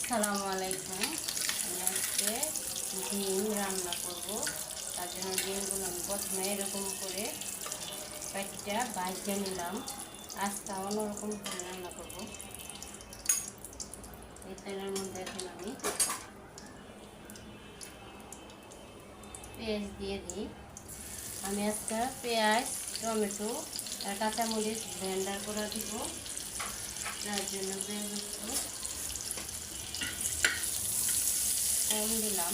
আসসালামু আলাইকুম। আমি আজকে ডিম রান্না করব। তার জন্য ডিমগুলো আমি প্রথমে এরকম করে কয়েকটা ভাজা নিলাম। আজকে অন্যরকম করে রান্না করব। এই তেলের মধ্যে এখন আমি পেঁয়াজ দিয়ে দিই। আমি আজকে পেঁয়াজ, টমেটো আর কাঁচামরিচ ব্লেন্ডার করে দিব। তার জন্য পেঁয়াজ একটু কম দিলাম।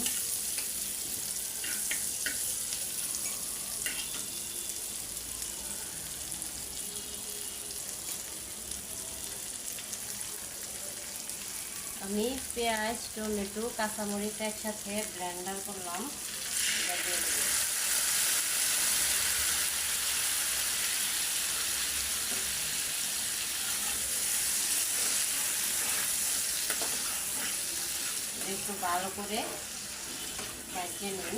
আমি পেঁয়াজ, টমেটো, কাঁচামরিচ একসাথে ব্লেন্ডার করলাম। একটু ভালো করে ভেজে নিই।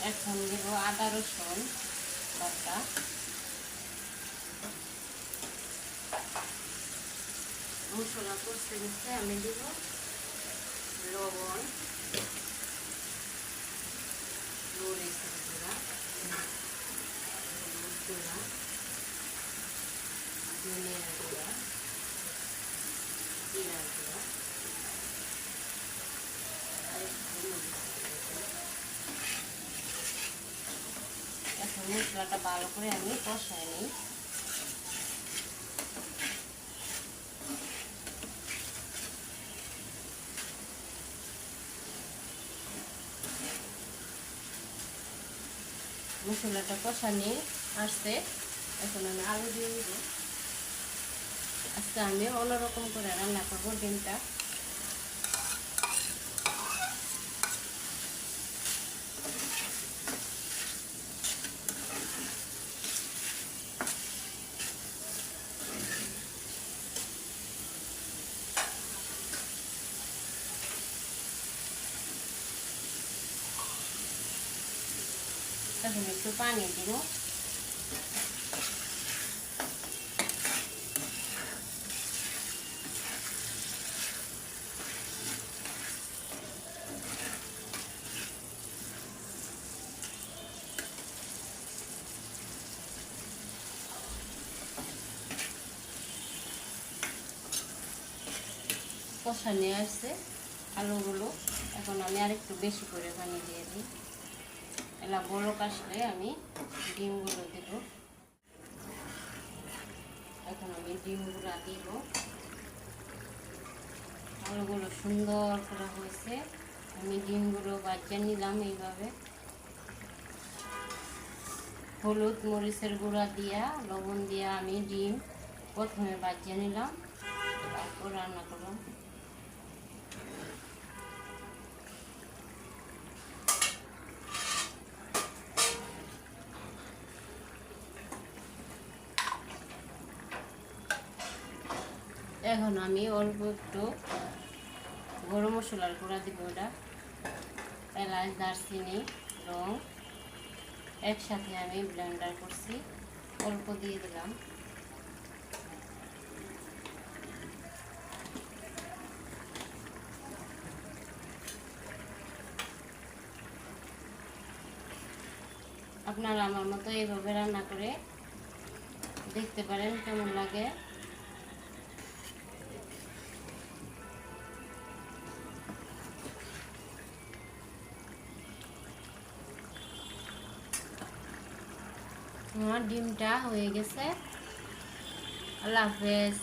এখন দেব আদা রসুন বাটা, মশলা কষতে কষতে আমি দেব লবণ, মরিচের গুঁড়া, হলুদ গুঁড়া, ধনিয়ার গুঁড়া, জিরার গুঁড়া আর একটু এখন মশলাটা ভালো করে আমি কষাই নিই। মশলাটা কষানি আসছে, এখন আমি আলু দিয়ে দিব। আজকে আমি অন্যরকম করে রান্না করবো ডিমটা। এখন একটু পানি দিব। কষা নিয়ে আসছে আলুগুলো, এখন আমি আরেকটু বেশি করে পানি দিয়ে দিই। এলা বলক আসলে আমি ডিমগুলো দেব। এখন আমি ডিমগুলো দিব। আলুগুলো সুন্দর করে হয়েছে, আমি ডিমগুলো ভাজা নিলাম এইভাবে। হলুদ মরিচের গুঁড়া দিয়া, লবণ দিয়া আমি ডিম প্রথমে ভাজা নিলাম, তারপর রান্না করলাম। এখন আমি অল্প একটু গরম মশলার গুঁড়া দিব। ওটা এলাচ, দারচিনি, লং একসাথে আমি ব্লেন্ডার করছি, অল্প দিয়ে দিলাম। আপনারা আমার মতো এইভাবে রান্না করে দেখতে পারেন কেমন লাগে। আমার ডিমটা হয়ে গেছে। আল্লাহ হাফেজ।